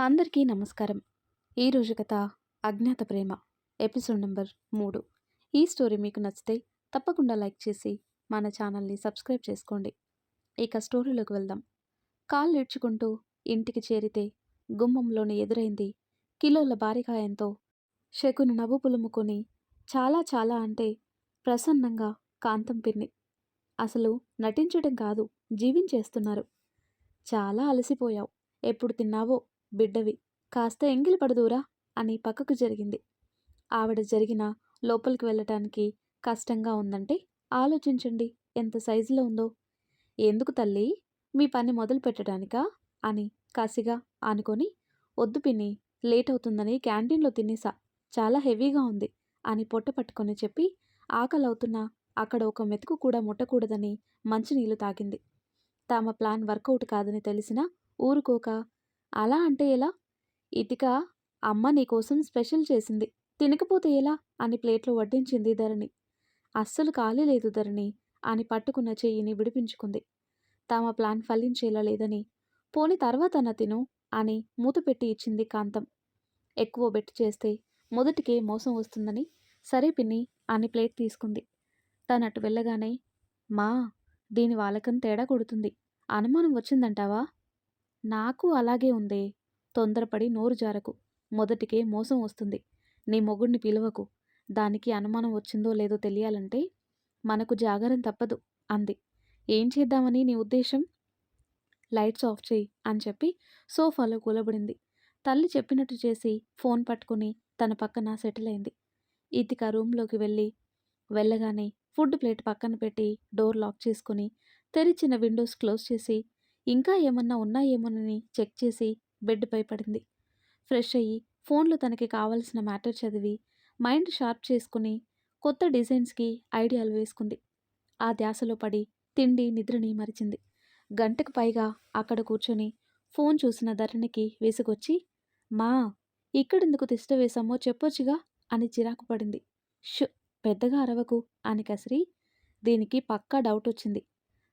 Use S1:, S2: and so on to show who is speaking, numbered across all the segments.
S1: అందరికీ నమస్కారం. ఈరోజు కథ 'అజ్ఞాత ప్రేమ' ఎపిసోడ్ నెంబర్ 3. ఈ స్టోరీ మీకు నచ్చితే తప్పకుండా లైక్ చేసి మన ఛానల్ని సబ్స్క్రైబ్ చేసుకోండి. ఇక స్టోరీలోకి వెళ్దాం. కాళ్ళు ఈడ్చుకుంటూ ఇంటికి చేరితే గుమ్మంలోని ఎదురైంది కిలోల బారికాయంతో శకుని నవ్వు పులుముకొని చాలా చాలా అంటే ప్రసన్నంగా కాంతం పిన్ని. అసలు నటించడం కాదు, జీవించేస్తున్నారు. చాలా అలసిపోయావు, ఎప్పుడు తిన్నావో బిడ్డవి, కాస్త ఎంగిలి పడదూరా అని పక్కకు జరిగింది. ఆవిడ జరిగిన లోపలికి వెళ్ళటానికి కష్టంగా ఉందంటే ఆలోచించండి ఎంత సైజులో ఉందో. ఎందుకు తల్లి, మీ పని మొదలు పెట్టడానికా అని కసిగా ఆనుకొని, వద్దు పిన్ని, లేట్ అవుతుందని క్యాంటీన్లో తినేసా, చాలా హెవీగా ఉంది అని పొట్ట పట్టుకొని చెప్పి ఆకలవుతున్నా అక్కడ ఒక మెతుకు కూడా ముట్టకూడదని మంచినీళ్లు తాగింది. తమ ప్లాన్ వర్కౌట్ కాదని తెలిసినా ఊరుకోక, అలా అంటే ఎలా, ఇతిక అమ్మ నీకోసం స్పెషల్ చేసింది, తినకపోతే ఎలా అని ప్లేట్లో వడ్డించింది ధరణి. అస్సలు ఖాళీ లేదు ధరణి అని పట్టుకున్న చెయ్యిని విడిపించుకుంది. తమ ప్లాన్ ఫలించేలా లేదని, పోని తర్వాతన తిను అని మూత పెట్టి ఇచ్చింది కాంతం. ఎక్కువ బెట్టు చేస్తే మొదటికే మోసం వస్తుందని, సరే పిన్ని అని ప్లేట్ తీసుకుంది. తనటు వెళ్ళగానే, మా దీని వాలకం తేడా కొడుతుంది, అనుమానం వచ్చిందంటావా? నాకు అలాగే ఉందే, తొందరపడి నోరు జారకు, మొదటికే మోసం వస్తుంది. నీ మొగుడిని పిలవకు, దానికి అనుమానం వచ్చిందో లేదో తెలియాలంటే మనకు జాగరం తప్పదు అంది. ఏం చేద్దామని నీ ఉద్దేశం? లైట్స్ ఆఫ్ చేయి అని చెప్పి సోఫాలో కూలబడింది. తల్లి చెప్పినట్టు చేసి ఫోన్ పట్టుకుని తన పక్కన సెటిల్ అయింది. ఇతిక రూమ్లోకి వెళ్ళగానే ఫుడ్ ప్లేట్ పక్కన పెట్టి డోర్ లాక్ చేసుకుని తెరిచిన విండోస్ క్లోజ్ చేసి ఇంకా ఏమన్నా ఉన్నాయేమోనని చెక్ చేసి బెడ్పై పడింది. ఫ్రెష్ అయ్యి ఫోన్లో తనకి కావలసిన మ్యాటర్ చదివి మైండ్ షార్ప్ చేసుకుని కొత్త డిజైన్స్కి ఐడియాలు వేసుకుంది. ఆ ధ్యాసలో పడి తిండి నిద్రని మరిచింది. గంటకు పైగా అక్కడ కూర్చొని ఫోన్ చూసిన ధరణికి వేసుకొచ్చి, మా ఇక్కడెందుకు తిష్ట వేశామో చెప్పొచ్చుగా అని చిరాకు పడింది. షు, పెద్దగా అరవకు అని కసిరి, దీనికి పక్కా డౌట్ వచ్చింది,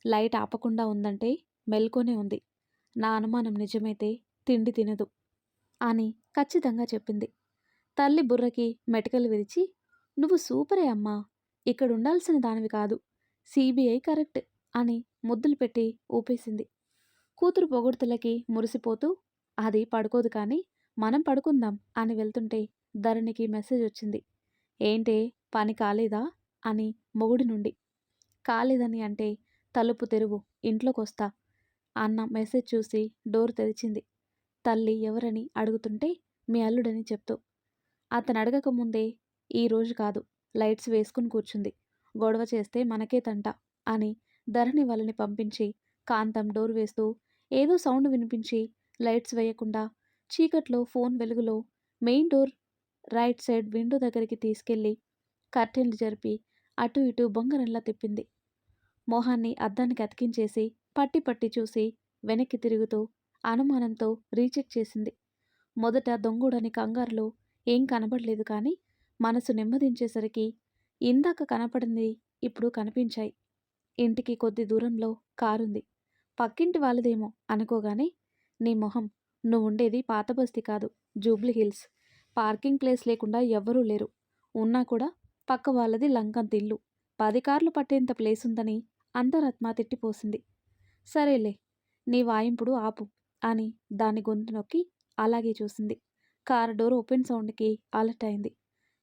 S1: లైట్ ఆపకుండా ఉందంటే మెల్కొనే ఉంది, నా అనుమానం నిజమైతే తిండి తినదు అని ఖచ్చితంగా చెప్పింది. తల్లి బుర్రకి మెటకలు విరిచి, నువ్వు సూపరే అమ్మా, ఇక్కడ ఉండాల్సిన దానివి కాదు, సిబిఐ కరెక్ట్ అని ముద్దులు పెట్టి ఊపేసింది. కూతురు పొగుడుతలకి మురిసిపోతూ, అది పడుకోదు కానీ మనం పడుకుందాం అని వెళ్తుంటే ధరణికి మెసేజ్ వచ్చింది. ఏంటే, పని కాలేదా అని మొగుడి నుండి. కాలేదని అంటే తలుపు తెరువు, ఇంట్లోకొస్తా అన్న మెసేజ్ చూసి డోర్ తెరిచింది. తల్లి ఎవరని అడుగుతుంటే మీ అల్లుడని చెప్తూ, అతను అడగకముందే ఈరోజు కాదు లైట్స్ వేసుకుని కూర్చుంది, గొడవ చేస్తే మనకే తంట అని ధరణి వాళ్ళని పంపించి కాంతం డోర్ వేస్తూ ఏదో సౌండ్ వినిపించి లైట్స్ వేయకుండా చీకట్లో ఫోన్ వెలుగులో main door right side window దగ్గరికి తీసుకెళ్లి కర్టెన్లు జరిపి అటు ఇటు బొంగరంలా తిప్పింది. మొహాన్ని అద్దానికి అతికించేసి పట్టి పట్టి చూసి వెనక్కి తిరుగుతూ అనుమానంతో రీచెక్ చేసింది. మొదట దొంగోడని కంగారులో ఏం కనబడలేదు కానీ మనసు నెమ్మదించేసరికి ఇందాక కనపడింది ఇప్పుడు కనిపించాయి. ఇంటికి కొద్ది దూరంలో కారుంది, పక్కింటి వాళ్ళదేమో అనుకోగానే, నీ మొహం, నువ్వుండేది పాత బస్తీ కాదు, జూబ్లీ హిల్స్, పార్కింగ్ ప్లేస్ లేకుండా ఎవ్వరూ లేరు, ఉన్నా కూడా పక్క వాళ్ళది లంకంత ఇల్లు, 10 కార్లు పట్టేంత ప్లేస్ ఉందని అంతరాత్మ తిట్టిపోసింది. సరేలే, నీ వాయింపుడు ఆపు అని దాని గొంతు నొక్కి అలాగే చూసింది. కారు డోర్ ఓపెన్ సౌండ్కి అలర్ట్ అయింది.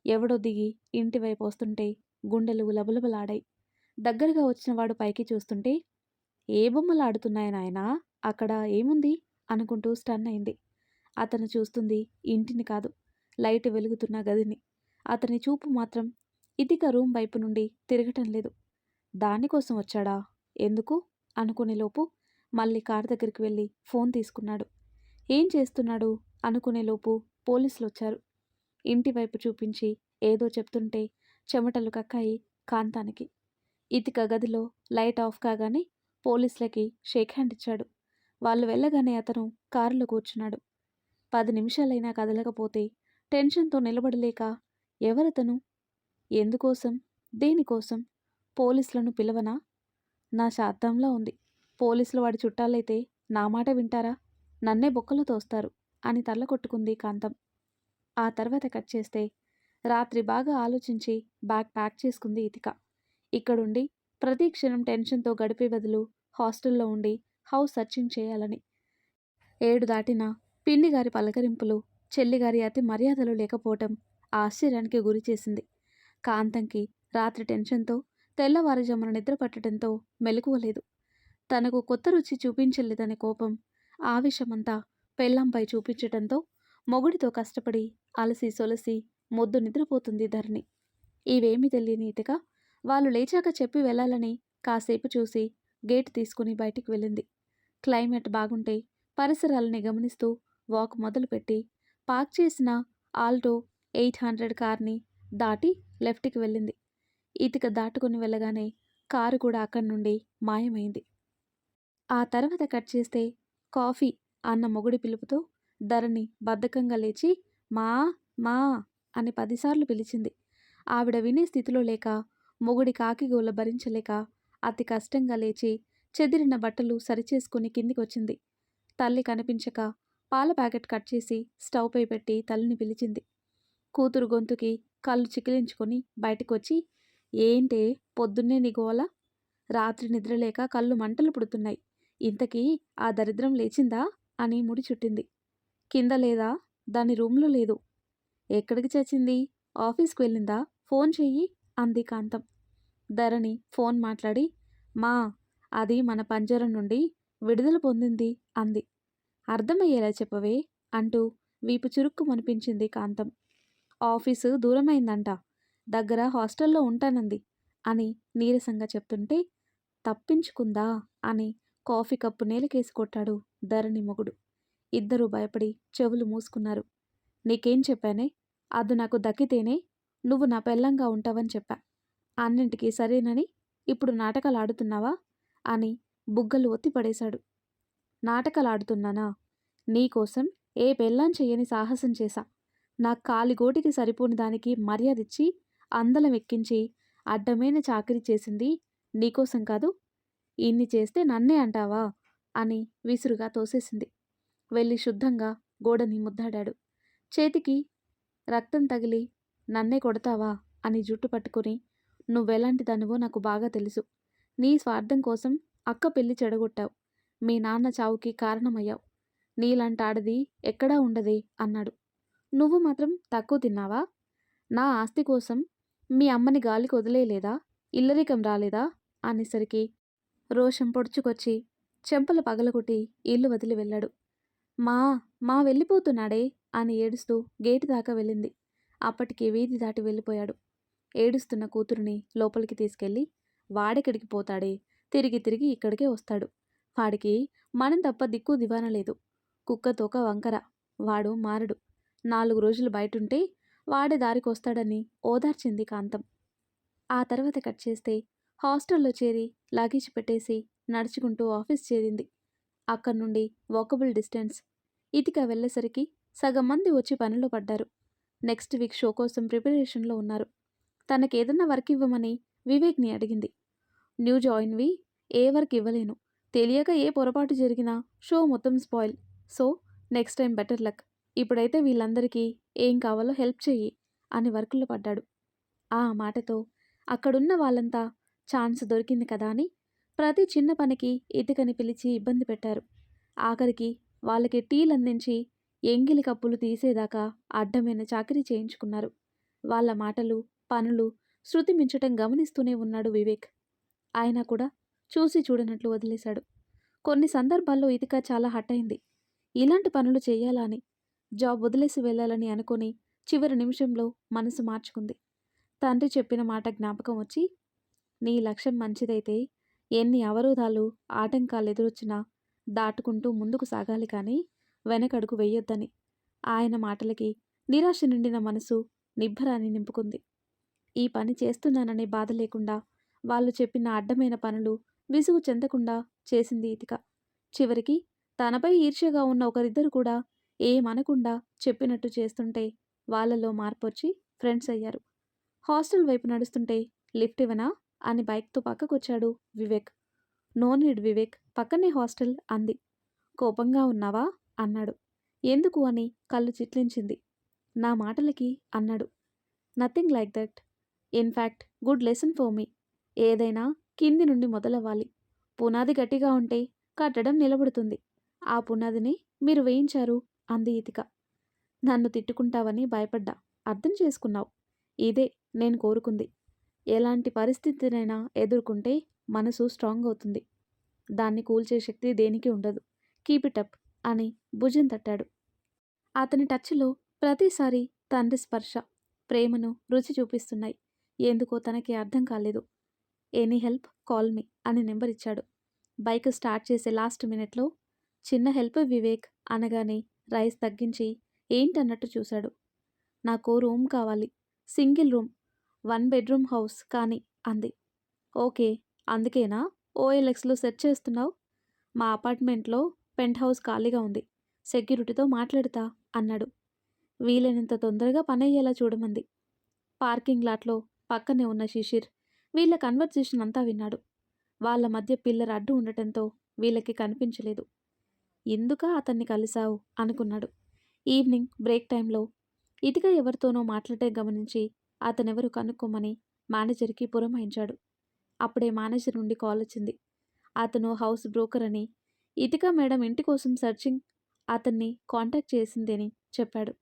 S1: ఎవడో దిగి ఇంటి వైపు వస్తుంటే గుండెలు లబలబలాడాయి. దగ్గరగా వచ్చినవాడు పైకి చూస్తుంటే, ఏ బొమ్మలు ఆడుతున్నాయి నాయనా, అక్కడ ఏముంది అనుకుంటూ స్టన్ అయింది. అతను చూస్తుంది ఇంటిని కాదు, లైట్ వెలుగుతున్న గదిని. అతని చూపు మాత్రం ఇతిక రూమ్ వైపు నుండి తిరగటం లేదు. దానికోసం వచ్చాడా, ఎందుకు అనుకునేలోపు మళ్ళీ కార్ దగ్గరికి వెళ్ళి ఫోన్ తీసుకున్నాడు. ఏం చేస్తున్నాడు అనుకునేలోపు పోలీసులు వచ్చారు. ఇంటి వైపు చూపించి ఏదో చెప్తుంటే చెమటలు కక్కాయి కాంతానికి. ఇతిక గదిలో లైట్ ఆఫ్ కాగానే పోలీసులకి షేక్ హ్యాండ్ ఇచ్చాడు. వాళ్ళు వెళ్ళగానే అతను కారులో కూర్చున్నాడు. 10 నిమిషాలైనా కదలకపోతే టెన్షన్తో నిలబడలేక, ఎవరతను, ఎందుకోసం, దేనికోసం, పోలీసులను పిలవనా, నా శాతంలో ఉంది, పోలీసులు వాడి చుట్టాలైతే నా మాట వింటారా, నన్నే బొక్కలు తోస్తారు అని తల కొట్టుకుంది కాంతం. ఆ తర్వాత కట్ చేస్తే రాత్రి బాగా ఆలోచించి బ్యాగ్ ప్యాక్ చేసుకుంది ఇతిక. ఇక్కడుండి ప్రతి క్షణం టెన్షన్తో గడిపే బదులు హాస్టల్లో ఉండి హౌస్ సర్చింగ్ చేయాలని. 7 దాటినా పిన్నిగారి పలకరింపులు, చెల్లిగారి అతి మర్యాదలు లేకపోవటం ఆశ్చర్యానికి గురి చేసింది. కాంతంకి రాత్రి టెన్షన్తో తెల్లవారుజామున నిద్ర పట్టడంతో మెలకువలేదు. తనకు కొత్త రుచి చూపించలేదనే కోపం, ఆవేశమంతా పెళ్ళాంపై చూపించటంతో మొగుడితో కష్టపడి అలసి సొలసి మొద్దు నిద్రపోతుంది ధరణి. ఇవేమీ తెలియని ఇతిక వాళ్ళు లేచాక చెప్పి వెళ్ళాలని కాసేపు చూసి గేట్ తీసుకుని బయటికి వెళ్ళింది. క్లైమేట్ బాగుంటే పరిసరాలని గమనిస్తూ వాక్ మొదలుపెట్టి పార్క్ చేసిన ఆల్టో 800 కార్ని దాటి లెఫ్ట్కి వెళ్ళింది. ఇతిక దాటుకుని వెళ్ళగానే కారు కూడా అక్కడి నుండి మాయమైంది. ఆ తర్వాత కట్ చేస్తే కాఫీ అన్న మొగుడి పిలుపుతో ధరణి బద్ధకంగా లేచి మా మా అని 10 సార్లు పిలిచింది. ఆవిడ వినే స్థితిలో లేక మొగుడి కాకిగోల భరించలేక అతి కష్టంగా లేచి చెదిరిన బట్టలు సరిచేసుకుని కిందికొచ్చింది. తల్లి కనిపించక పాల ప్యాకెట్ కట్ చేసి స్టవ్ పై పెట్టి తల్లిని పిలిచింది. కూతురు గొంతుకి కళ్ళు చికిలించుకొని బయటకొచ్చి, ఏంటే పొద్దున్నే నీ గోల? రాత్రి నిద్రలేక కళ్ళు మంటలు పుడుతున్నాయి. ఇంతకీ ఆ దరిద్రం లేచిందా అని ముడి చుట్టింది. కింద లేదా? దాని రూమ్లో లేదు. ఎక్కడికి చచ్చింది? ఆఫీస్కి వెళ్ళిందా? ఫోన్ చెయ్యి అంది కాంతం. ధరణి ఫోన్ మాట్లాడి, మా అది మన పంజరం నుండి విడుదల పొందింది అంది. అర్థమయ్యేలా చెప్పవే అంటూ వీపు చురుక్కుమనిపించింది కాంతం. ఆఫీసు దూరమైందంట, దగ్గర హాస్టల్లో ఉంటానంది అని నీరసంగా చెప్తుంటే, తప్పించుకుందా అని కాఫీ కప్పు నేలకేసి కొట్టాడు ధరణి మొగుడు. ఇద్దరూ భయపడి చెవులు మూసుకున్నారు. నీకేం చెప్పానే? అది నాకు దక్కితేనే నువ్వు నా పెళ్ళంగా ఉంటావని చెప్పా. అన్నింటికీ సరేనని ఇప్పుడు నాటకాలు ఆడుతున్నావా అని బుగ్గలు ఒత్తిపడేశాడు. నాటకాలాడుతున్నానా? నీకోసం ఏ పెళ్ళాం చెయ్యని సాహసం చేశా. నా కాలిగోటికి సరిపోని దానికి మర్యాదిచ్చి అందలం ఎక్కించి అడ్డమైన చాకిరీ చేసింది నీకోసం కాదు. ఇన్ని చేస్తే నన్నే అంటావా అని విసురుగా తోసేసింది. వెళ్ళి శుద్ధంగా గోడని ముద్దాడాడు. చేతికి రక్తం తగిలి నన్నే కొడతావా అని జుట్టు పట్టుకుని, నువ్వెలాంటి దానివో నాకు బాగా తెలుసు. నీ స్వార్థం కోసం అక్క పెళ్లి చెడగొట్టావు. మీ నాన్న చావుకి కారణమయ్యావు. నీలాంటాడది ఎక్కడా ఉండదే అన్నాడు. నువ్వు మాత్రం తక్కువ తిన్నావా? నా ఆస్తి కోసం మీ అమ్మని గాలికి వదిలేయలేదా? ఇల్లరికం రాలేదా అనేసరికి రోషం పొడుచుకొచ్చి చెంపలు పగలగొట్టి ఇల్లు వదిలి వెళ్ళాడు. మా మా వెళ్ళిపోతున్నాడే అని ఏడుస్తూ గేటు దాకా వెళ్ళింది. అప్పటికి వీధి దాటి వెళ్ళిపోయాడు. ఏడుస్తున్న కూతురుని లోపలికి తీసుకెళ్ళి, వాడెక్కడికి పోతాడే, తిరిగి తిరిగి ఇక్కడికే వస్తాడు. వాడికి మనం తప్ప దిక్కు దివాన లేదు. కుక్కతోక వంకర. వాడు మారడు. 4 రోజులు బయటుంటే వాడే దారికొస్తాడని ఓదార్చింది కాంతం. ఆ తర్వాత కట్ చేస్తే హాస్టల్లో చేరి లగేజ్ పెట్టేసి నడుచుకుంటూ ఆఫీస్ చేరింది. అక్కడి నుండి వాకబుల్ డిస్టెన్స్. ఇతిక వెళ్ళేసరికి సగం మంది వచ్చి పనిలో పడ్డారు. నెక్స్ట్ వీక్ షో కోసం ప్రిపరేషన్లో ఉన్నారు. తనకేదన్నా వర్క్ ఇవ్వమని వివేక్ని అడిగింది. న్యూ జాయిన్వి ఏ వర్క్ ఇవ్వలేను. తెలియక ఏ పొరపాటు జరిగినా షో మొత్తం spoil. So next time better luck. ఇప్పుడైతే వీళ్ళందరికీ ఏం కావాలో హెల్ప్ చెయ్యి అని వర్కులో పడ్డాడు. ఆ మాటతో అక్కడున్న వాళ్ళంతా ఛాన్స్ దొరికింది కదా అని ప్రతి చిన్న పనికి ఇతికని పిలిచి ఇబ్బంది పెట్టారు. ఆఖరికి వాళ్ళకి టీలందించి ఎంగిలి కప్పులు తీసేదాకా అడ్డమైన చాకరీ చేయించుకున్నారు. వాళ్ళ మాటలు పనులు శృతి మించటం గమనిస్తూనే ఉన్నాడు వివేక్. ఆయన కూడా చూసి చూడనట్లు వదిలేశాడు. కొన్ని సందర్భాల్లో ఇతిక చాలా హట్ అయింది. ఇలాంటి పనులు చేయాలా అని, జాబ్ వదిలేసి వెళ్ళాలని అనుకుని చివరి నిమిషంలో మనసు మార్చుకుంది. తండ్రి చెప్పిన మాట జ్ఞాపకం వచ్చి, నీ లక్ష్యం మంచిదైతే ఎన్ని అవరోధాలు ఆటంకాలు ఎదురొచ్చినా దాటుకుంటూ ముందుకు సాగాలి కానీ వెనకడుగు వెయ్యొద్దని. ఆయన మాటలకి నిరాశ నిండిన మనసు నిబ్బరాన్ని నింపుకుంది. ఈ పని చేస్తున్నాననే బాధ లేకుండా వాళ్ళు చెప్పిన అడ్డమైన పనులు విసుగు చెందకుండా చేసింది ఇతిక. చివరికి తనపై ఈర్ష్యగా ఉన్న ఒకరిద్దరు కూడా ఏమనకుండా చెప్పినట్టు చేస్తుంటే వాళ్ళలో మార్పొచ్చి ఫ్రెండ్స్ అయ్యారు. హాస్టల్ వైపు నడుస్తుంటే లిఫ్ట్ ఇవ్వనా అని బైక్తో పక్కకొచ్చాడు వివేక్. నో నీడ్ వివేక్, పక్కనే హాస్టల్ అంది. కోపంగా ఉన్నావా అన్నాడు. ఎందుకు అని కళ్ళు చిట్లించింది. నా మాటలకి అన్నాడు. Nothing like that. In fact good lesson for me. ఏదైనా కింది నుండి మొదలవ్వాలి. పునాది గట్టిగా ఉంటే కట్టడం నిలబడుతుంది. ఆ పునాదిని మీరు వేయించారు అంది ఇతిక. నన్ను తిట్టుకుంటావని భయపడ్డా. అర్థం చేసుకున్నావు. ఇదే నేను కోరుకుంది. ఎలాంటి పరిస్థితినైనా ఎదుర్కొంటే మనసు స్ట్రాంగ్ అవుతుంది. దాన్ని కూల్చే శక్తి దేనికి ఉండదు. కీప్ ఇట్ అప్ అని భుజం తట్టాడు. అతని టచ్‌లో ప్రతిసారి తండ్రి స్పర్శ, ప్రేమను రుచి చూపిస్తున్నాయి. ఎందుకో తనకి అర్థం కాలేదు. ఎనీ హెల్ప్ కాల్ మీ అని నెంబర్ ఇచ్చాడు. బైక్ స్టార్ట్ చేసే లాస్ట్ మినిట్‌లో చిన్న హెల్ప్ వివేక్ అనగానే రైస్ తగ్గించి ఏంటన్నట్టు చూశాడు. నాకో రూమ్ కావాలి. Single room. 1 బెడ్‌రూమ్ హౌస్ కానీ అంది. ఓకే. అందుకేనా ఓఎల్ఎక్స్‌లో సెర్చ్ చేస్తున్నావు? మా అపార్ట్మెంట్లో పెంట్ హౌస్ ఖాళీగా ఉంది. సెక్యూరిటీతో మాట్లాడతా అన్నాడు. వీలైనంత తొందరగా పనయ్యేలా చూడమంది. పార్కింగ్ లాట్లో పక్కనే ఉన్న శిశిర్ వీళ్ళ కన్వర్జేషన్ అంతా విన్నాడు. వాళ్ళ మధ్య పిల్లర్ అడ్డు ఉండటంతో వీళ్ళకి కనిపించలేదు. ఎందుకా అతన్ని కలిశావు అనుకున్నాడు. ఈవినింగ్ బ్రేక్ టైంలో ఇతిక ఎవరితోనో మాట్లాడే గమనించి అతనెవరు కనుక్కోమని మేనేజర్కి పురమాయించాడు. అప్పుడే మేనేజర్ నుండి కాల్ వచ్చింది. అతను హౌస్ బ్రోకర్ అని, ఇతిక మేడం ఇంటి కోసం సర్చింగ్ అతన్ని కాంటాక్ట్ చేసిందని చెప్పాడు.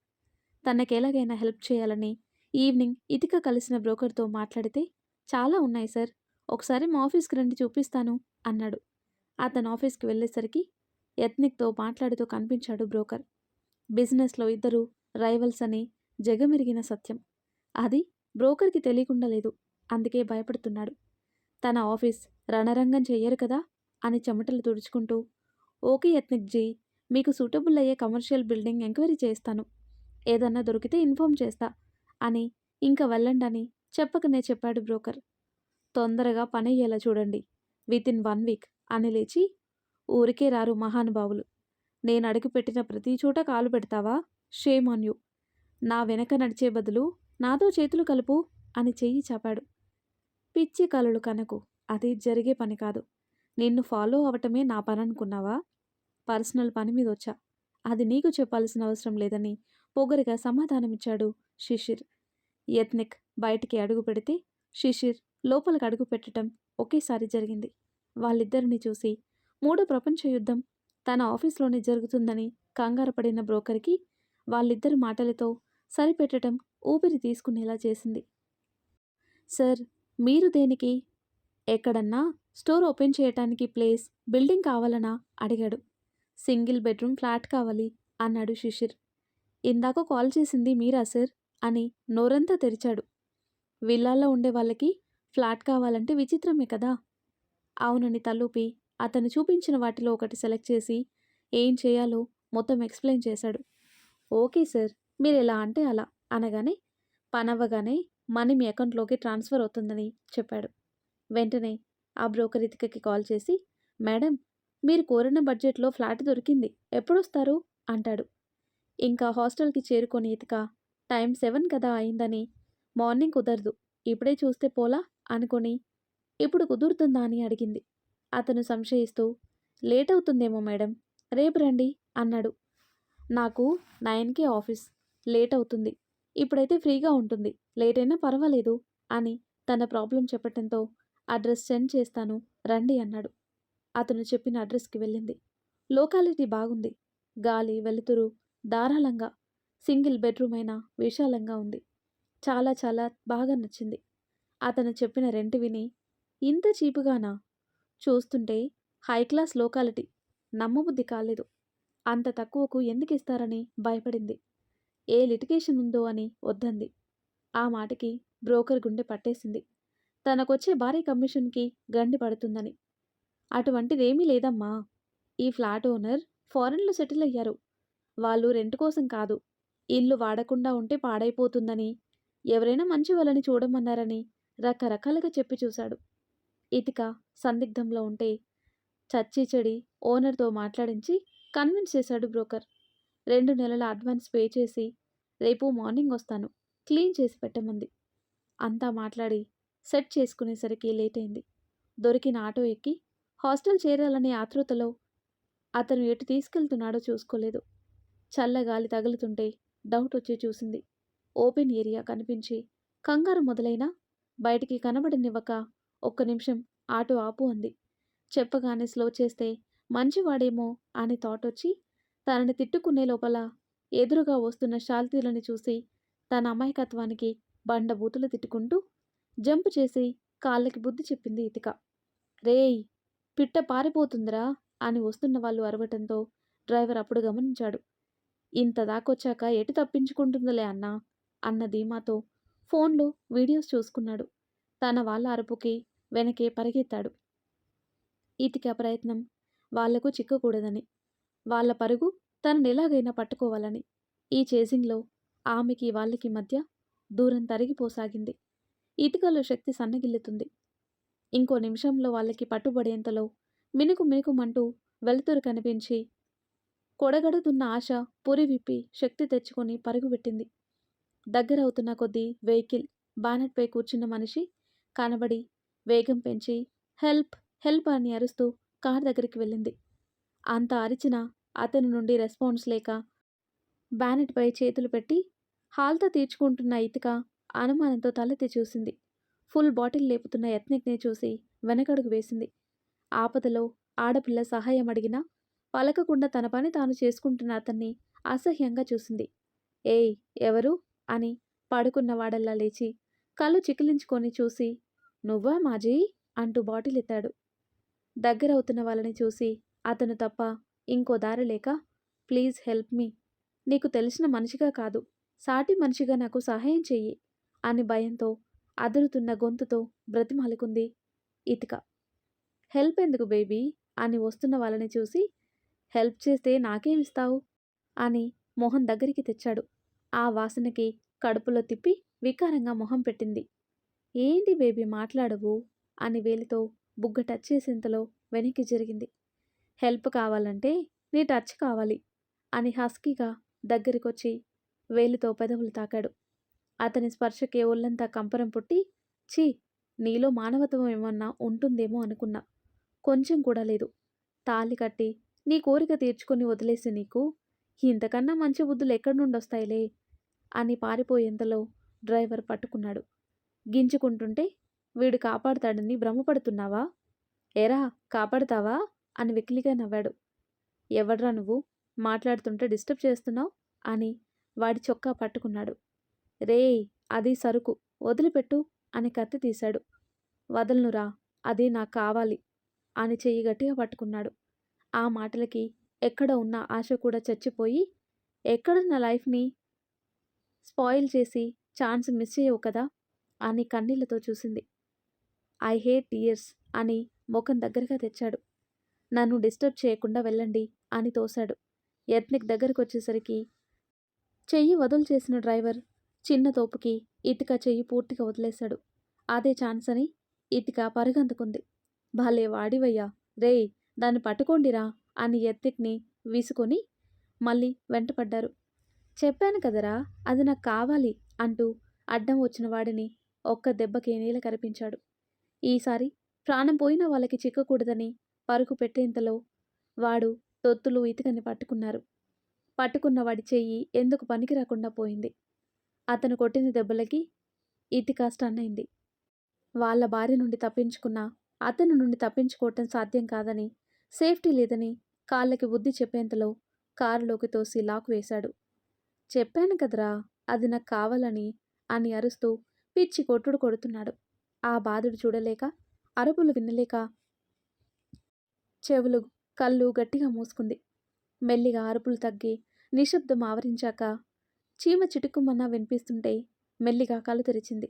S1: తనకెలాగైనా హెల్ప్ చేయాలని ఈవినింగ్ ఇతిక కలిసిన బ్రోకర్తో మాట్లాడితే, చాలా ఉన్నాయి సార్, ఒకసారి మా ఆఫీస్కి రండి చూపిస్తాను అన్నాడు. అతను ఆఫీస్కి వెళ్ళేసరికి ఎత్నిక్తో మాట్లాడుతూ కనిపించాడు బ్రోకర్. బిజినెస్లో ఇద్దరు రైవల్స్ అని జగమెరిగిన సత్యం. అది బ్రోకర్కి తెలియకుండా లేదు. అందుకే భయపడుతున్నాడు. తన ఆఫీస్ రణరంగం చెయ్యరు కదా అని చెమటలు తుడుచుకుంటూ, ఓకే ఎత్నిక్ జీ, మీకు సూటబుల్ అయ్యే కమర్షియల్ బిల్డింగ్ ఎంక్వైరీ చేస్తాను. ఏదన్నా దొరికితే ఇన్ఫార్మ్ చేస్తా అని ఇంకా వెళ్ళండని చెప్పకనే చెప్పాడు బ్రోకర్. తొందరగా పనయ్యేలా చూడండి. వితిన్ 1 వీక్ అని లేచి, ఊరికే రారు మహానుభావులు. నేను అడుగుపెట్టిన ప్రతి చోట కాలు పెడతావా? Shame on you. నా వెనక నడిచే బదులు నాతో చేతులు కలుపు అని చెయ్యి చాపాడు. పిచ్చి కలలు కనకు. అది జరిగే పని కాదు. నిన్ను ఫాలో అవటమే నా పననుకున్నావా? పర్సనల్ పని మీదొచ్చా. అది నీకు చెప్పాల్సిన అవసరం లేదని పొగరుగా సమాధానమిచ్చాడు శిశిర్. యత్నిక్ బయటికి అడుగు పెడితే శిశిర్ లోపలికి అడుగు పెట్టడం ఒకేసారి జరిగింది. వాళ్ళిద్దరిని చూసి మూడో ప్రపంచ యుద్ధం తన ఆఫీస్లోనే జరుగుతుందని కంగారపడిన బ్రోకర్కి వాళ్ళిద్దరి మాటలతో సరిపెట్టడం ఊపిరి తీసుకునేలా చేసింది. సార్, మీరు దేనికి? ఎక్కడన్నా స్టోర్ ఓపెన్ చేయటానికి ప్లేస్, బిల్డింగ్ కావాలనా అడిగాడు. సింగిల్ బెడ్రూమ్ ఫ్లాట్ కావాలి అన్నాడు శిశిర్. ఇందాక కాల్ చేసింది మీరా సార్ అని నోరంతా తెరిచాడు. విల్లాల్లో ఉండే వాళ్ళకి ఫ్లాట్ కావాలంటే విచిత్రమే కదా. అవునని తలూపి అతను చూపించిన వాటిలో ఒకటి సెలెక్ట్ చేసి ఏం చేయాలో మొత్తం ఎక్స్ప్లెయిన్ చేశాడు. ఓకే సార్, మీరు ఎలా అంటే అలా అనగానే పనవ్వగానే మనీ మీ అకౌంట్లోకి ట్రాన్స్ఫర్ అవుతుందని చెప్పాడు. వెంటనే ఆ బ్రోకర్ ఇతికకి కాల్ చేసి, మేడం, మీరు కోరిన బడ్జెట్లో ఫ్లాట్ దొరికింది, ఎప్పుడొస్తారు అంటాడు. ఇంకా హాస్టల్కి చేరుకొని ఇతిక టైం 7 కదా అయిందని, మార్నింగ్ కుదరదు, ఇప్పుడే చూస్తే పోలా అనుకొని, ఇప్పుడు కుదురుతుందా అని అడిగింది. అతను సంశయిస్తూ, లేట్ అవుతుందేమో మేడం, రేపు రండి అన్నాడు. నాకు 9కి ఆఫీస్, లేట్ అవుతుంది, ఇప్పుడైతే ఫ్రీగా ఉంటుంది, లేట్ అయినా పర్వాలేదు అని తన ప్రాబ్లం చెప్పటంతో అడ్రస్ సెండ్ చేస్తాను రండి అన్నాడు. అతను చెప్పిన అడ్రస్కి వెళ్ళింది. లోకాలిటీ బాగుంది. గాలి వెలుతురు ధారాళంగా, సింగిల్ బెడ్రూమ్ అయినా విశాలంగా ఉంది. చాలా చాలా బాగా నచ్చింది. అతను చెప్పిన రెంట్ విని, ఇంత చీపుగానా? చూస్తుంటే హై క్లాస్ లోకాలిటీ, నమ్మబుద్ధి కాలేదు. అంత తక్కువకు ఎందుకు ఇస్తారని భయపడింది. ఏ లిటిగేషన్ ఉందో అని వద్దంది. ఆ మాటకి బ్రోకర్ గుండె పట్టేసింది. తనకొచ్చే భారీ కమిషన్కి గండి పడుతుందని. అటువంటిదేమీ లేదమ్మా. ఈ ఫ్లాట్ ఓనర్ ఫారెన్లో సెటిల్ అయ్యారు. వాళ్ళు రెంట్ కోసం కాదు, ఇల్లు వాడకుండా ఉంటే పాడైపోతుందని, ఎవరైనా మంచి వాళ్ళని చూడమన్నారని రకరకాలుగా చెప్పి చూశాడు. ఇతిక సందిగ్ధంలో ఉంటే చచ్చి చెడి ఓనర్తో మాట్లాడించి కన్విన్స్ చేశాడు బ్రోకర్. 2 నెలల అడ్వాన్స్ పే చేసి రేపు మార్నింగ్ వస్తాను, క్లీన్ చేసి పెట్టమంది. అంతా మాట్లాడి సెట్ చేసుకునేసరికి లేట్ అయింది. దొరికిన ఆటో ఎక్కి హాస్టల్ చేరాలనే ఆతృతలో అతను ఎటు తీసుకెళ్తున్నాడో చూసుకోలేదు. చల్లగాలి తగులుతుంటే డౌట్ వచ్చి చూసింది. ఓపెన్ ఏరియా కనిపించి కంగారు మొదలైనా బయటికి కనబడనివ్వక ఒక్క నిమిషం ఆటో ఆపు అంది. చెప్పగానే స్లో చేస్తే మంచివాడేమో అని థాట్ వచ్చి తనని తిట్టుకునే లోపల ఎదురుగా వస్తున్న శాల్తీలని చూసి తన అమాయకత్వానికి బండబూతులు తిట్టుకుంటూ జంప్ చేసి కాళ్ళకి బుద్ధి చెప్పింది ఇతిక. రేయ్, పిట్ట పారిపోతుందిరా అని వస్తున్న వాళ్ళు అరవటంతో డ్రైవర్ అప్పుడు గమనించాడు. ఇంత దాకొచ్చాక ఎటు తప్పించుకుంటుందిలే అన్నా అన్న ధీమాతో ఫోన్లో వీడియోస్ చూసుకున్నాడు. తన వాళ్ళ అరుపుకి వెనకే పరిగెత్తాడు. ఇతిక ప్రయత్నం వాళ్లకు చిక్కకూడదని, వాళ్ళ పరుగు తననెలాగైనా పట్టుకోవాలని. ఈ చేసింగ్లో ఆమెకి వాళ్ళకి మధ్య దూరం తరిగిపోసాగింది. ఇతికలో శక్తి సన్నగిల్లుతుంది. ఇంకో నిమిషంలో వాళ్ళకి పట్టుబడేంతలో మినుకు మినుకుమంటూ వెలుతురు కనిపించి కొడగడుతున్న ఆశ పురి విప్పి శక్తి తెచ్చుకొని పరుగుపెట్టింది. దగ్గరవుతున్న కొద్దీ వెహికల్ బానెట్పై కూర్చున్న మనిషి కనబడి వేగం పెంచి హెల్ప్ హెల్ప్ అని అరుస్తూ కార్ దగ్గరికి వెళ్ళింది. అంత అరిచినా అతని నుండి రెస్పాన్స్ లేక బ్యానెట్పై చేతులు పెట్టి హాల్తో తీర్చుకుంటున్న ఇతిక అనుమానంతో తలెత్తి చూసింది. ఫుల్ బాటిల్ లేపుతున్న ఎత్నిక్ని చూసి వెనకడుగు వేసింది. ఆపదలో ఆడపిల్ల సహాయం అడిగినా పలకకుండా తన పని తాను చేసుకుంటున్న అతన్ని అసహ్యంగా చూసింది. ఏయ్, ఎవరు అని పడుకున్నవాడల్లా లేచి కళ్ళు చికిలించుకొని చూసి నువ్వా మాజీ అంటూ బాటిల్ ఎత్తాడు. దగ్గరవుతున్న వాళ్ళని చూసి అతను తప్ప ఇంకో దారి లేక ప్లీజ్ హెల్ప్ మీ, నీకు తెలిసిన మనిషిగా కాదు సాటి మనిషిగా నాకు సహాయం చెయ్యి అని భయంతో అదురుతున్న గొంతుతో బ్రతిమాలుకుంది ఇతిక. హెల్ప్ ఎందుకు బేబీ అని వస్తున్న వాళ్ళని చూసి హెల్ప్ చేస్తే నాకేమిస్తావు అని మొహం దగ్గరికి తెచ్చాడు. ఆ వాసనకి కడుపులో తిప్పి వికారంగా మొహం పెట్టింది. ఏంటి బేబీ మాట్లాడవు అని వేలితో బుగ్గ టచ్ చేసేంతలో వెనక్కి జరిగింది. హెల్ప్ కావాలంటే నీ టచ్ కావాలి అని హస్కీగా దగ్గరికొచ్చి వేలితో పెదవులు తాకాడు. అతని స్పర్శకే ఒళ్ళంతా కంపరం పుట్టి ఛీ, నీలో మానవత్వం ఏమన్నా ఉంటుందేమో అనుకున్నా. కొంచెం కూడా లేదు. తాళి కట్టి నీ కోరిక తీర్చుకొని వదిలేసి నీకు ఇంతకన్నా మంచి బుద్ధులు ఎక్కడి నుండొస్తాయిలే అని పారిపోయేంతలో డ్రైవర్ పట్టుకున్నాడు. గింజుకుంటుంటే వీడు కాపాడుతాడని భ్రమపడుతున్నావా? ఎరా కాపాడుతావా అని వెకిలిగా నవ్వాడు. ఎవడ్రా నువ్వు, మాట్లాడుతుంటే డిస్టర్బ్ చేస్తున్నావు అని వాడి చొక్కా పట్టుకున్నాడు. రేయ్, అది సరుకు, వదిలిపెట్టు అని కత్తి తీశాడు. వదలనురా, అది నాకు కావాలి అని చెయ్యి గట్టిగా పట్టుకున్నాడు. ఆ మాటలకి ఎక్కడ ఉన్న ఆశ కూడా చచ్చిపోయి ఎక్కడ నా లైఫ్ని స్పాయిల్ చేసి ఛాన్స్ మిస్ చేయవు కదా అని కన్నీళ్లతో చూసింది. ఐ హేట్ టీయర్స్ అని ముఖం దగ్గరగా తెచ్చాడు. నన్ను డిస్టర్బ్ చేయకుండా వెళ్ళండి అని తోశాడు. ఎత్నిక్ దగ్గరకొచ్చేసరికి చెయ్యి వదులు చేసిన డ్రైవర్ చిన్న తోపుకి ఇతిక చెయ్యి పూర్తిగా వదిలేశాడు. అదే ఛాన్స్ అని ఇతిక పరుగందుకుంది. భలే వాడివయ్యా, రేయ్ దాన్ని పట్టుకోండిరా అని ఎత్నిక్ని వీసుకొని మళ్ళీ వెంటపడ్డారు. చెప్పాను కదరా, అది నాకు కావాలి అంటూ అడ్డం వచ్చిన వాడిని ఒక్క దెబ్బకి నేల కరిపించాడు. ఈసారి ప్రాణం పోయిన వాళ్ళకి చిక్కకూడదని పరుగు పెట్టేంతలో వాడు తొత్తులు ఇతికని పట్టుకున్నారు. పట్టుకున్న వాడి చెయ్యి ఎందుకు పనికి రాకుండా పోయింది. అతను కొట్టిన దెబ్బలకి ఇతిక స్టన్ అయింది. వాళ్ళ భార్య నుండి తప్పించుకున్న అతని నుండి తప్పించుకోవటం సాధ్యం కాదని, సేఫ్టీ లేదని కాళ్ళకి బుద్ధి చెప్పేంతలో కారులోకి తోసి లాక్ వేశాడు. చెప్పాను కదరా, అది నాకు కావాలని అని అరుస్తూ పిచ్చి కొట్టుడు కొడుతున్నాడు. ఆ బాధుడు చూడలేక, అరుపులు వినలేక చెవులు కళ్ళు గట్టిగా మూసుకుంది. మెల్లిగా అరుపులు తగ్గి నిశ్శబ్దం ఆవరించాక చీమ చిటుకుమన్నా వినిపిస్తుంటే మెల్లిగా కళ్ళు తెరిచింది.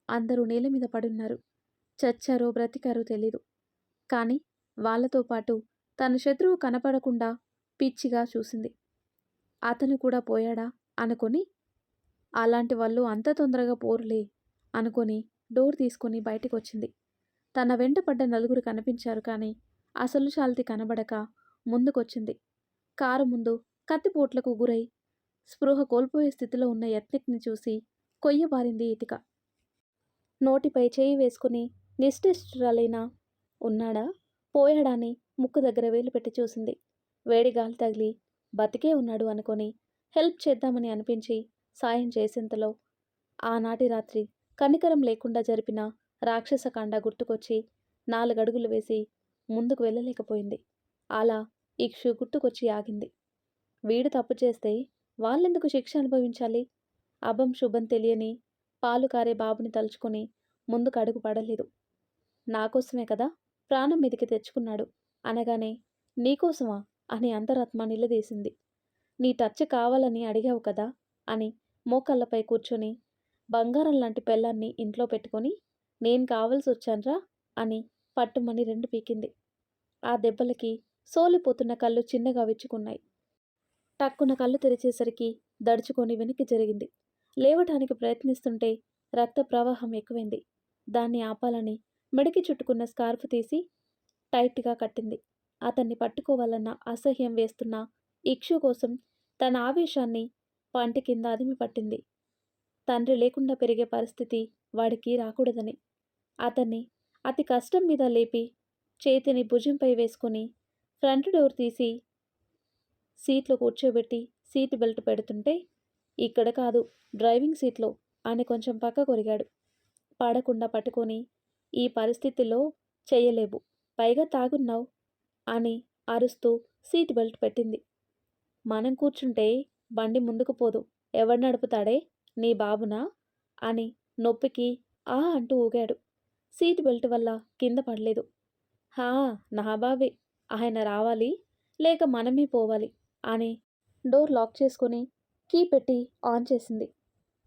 S1: అందరూ నేల మీద పడున్నారు. చచ్చారో బ్రతికారో తెలీదు. కానీ వాళ్లతో పాటు తన శత్రువు కనపడకుండా పిచ్చిగా చూసింది. అతను కూడా పోయాడా అనుకొని అలాంటి వాళ్ళు అంత తొందరగా పోరులే అనుకొని డోర్ తీసుకుని బయటికి వచ్చింది. తన వెంట పడ్డ నలుగురు కనిపించారు కానీ అసలు శాల్తి కనబడక ముందుకొచ్చింది. కారు ముందు కత్తిపోట్లకు గురై స్పృహ కోల్పోయే స్థితిలో ఉన్న ఎత్నిక్ని చూసి కొయ్యబారింది ఇతిక. నోటిపై చేయి వేసుకుని నిశ్చేష్టురాలైనా ఉన్నాడా పోయాడా అని ముక్కు దగ్గర వేలు పెట్టి చూసింది. వేడి గాలి తగిలి బతికే ఉన్నాడు అనుకొని హెల్ప్ చేద్దామని అనిపించి సాయం చేసేంతలో ఆనాటి రాత్రి కనికరం లేకుండా జరిపిన రాక్షసకాండ గుర్తుకొచ్చి 4 అడుగులు వేసి ముందుకు వెళ్ళలేకపోయింది. అలా ఇక్షు గుర్తుకొచ్చి ఆగింది. వీడు తప్పు చేస్తే వాళ్ళెందుకు శిక్ష అనుభవించాలి? అభం శుభం తెలియని పాలు కారే బాబుని తలుచుకొని ముందుకు అడుగు పడలేదు. నాకోసమే కదా ప్రాణం మీదికి తెచ్చుకున్నాడు అనగానే నీకోసమా అని అంతరాత్మ నిలదీసింది. నీ టచ్ కావాలని అడిగావు కదా అని మోకాళ్ళపై కూర్చొని బంగారం లాంటి పెళ్ళాన్ని ఇంట్లో పెట్టుకొని నేను కావలసి వచ్చాన్రా అని పట్టుమని 2 పీకింది. ఆ దెబ్బలకి సోలిపోతున్న కళ్ళు చిన్నగా విచ్చుకున్నాయి. టక్కున కళ్ళు తెరిచేసరికి దడుచుకొని వెనక్కి జరిగింది. లేవటానికి ప్రయత్నిస్తుంటే రక్త ప్రవాహం ఎక్కువైంది. దాన్ని ఆపాలని మెడకి చుట్టుకున్న స్కార్ఫ్ తీసి టైట్గా కట్టింది. అతన్ని పట్టుకోవాలన్న అసహ్యం వేస్తున్న ఇక్షు కోసం తన ఆవేశాన్ని పంటి కింద అదిమి పట్టింది. తండ్రి లేకుండా పెరిగే పరిస్థితి వాడికి రాకూడదని అతన్ని అతి కష్టం మీద లేపి చేతిని భుజంపై వేసుకుని ఫ్రంట్ డోర్ తీసి సీట్లో కూర్చోబెట్టి సీట్ బెల్ట్ పెడుతుంటే ఇక్కడ కాదు డ్రైవింగ్ సీట్లో అని కొంచెం పక్క కొరిగాడు. పడకుండా పట్టుకొని ఈ పరిస్థితిలో చెయ్యలేవు, పైగా తాగున్నావు అని అరుస్తూ సీట్ బెల్ట్ పెట్టింది. మనం కూర్చుంటే బండి ముందుకు పోదు, ఎవడు నడుపుతాడే, నీ బాబునా అని నొప్పికి ఆ అంటూ ఊగాడు. సీట్ బెల్ట్ వల్ల కింద పడలేదు. హా, నా బాబే, ఆయన రావాలి లేక మనమే పోవాలి అని డోర్ లాక్ చేసుకుని కీ పెట్టి ఆన్ చేసింది.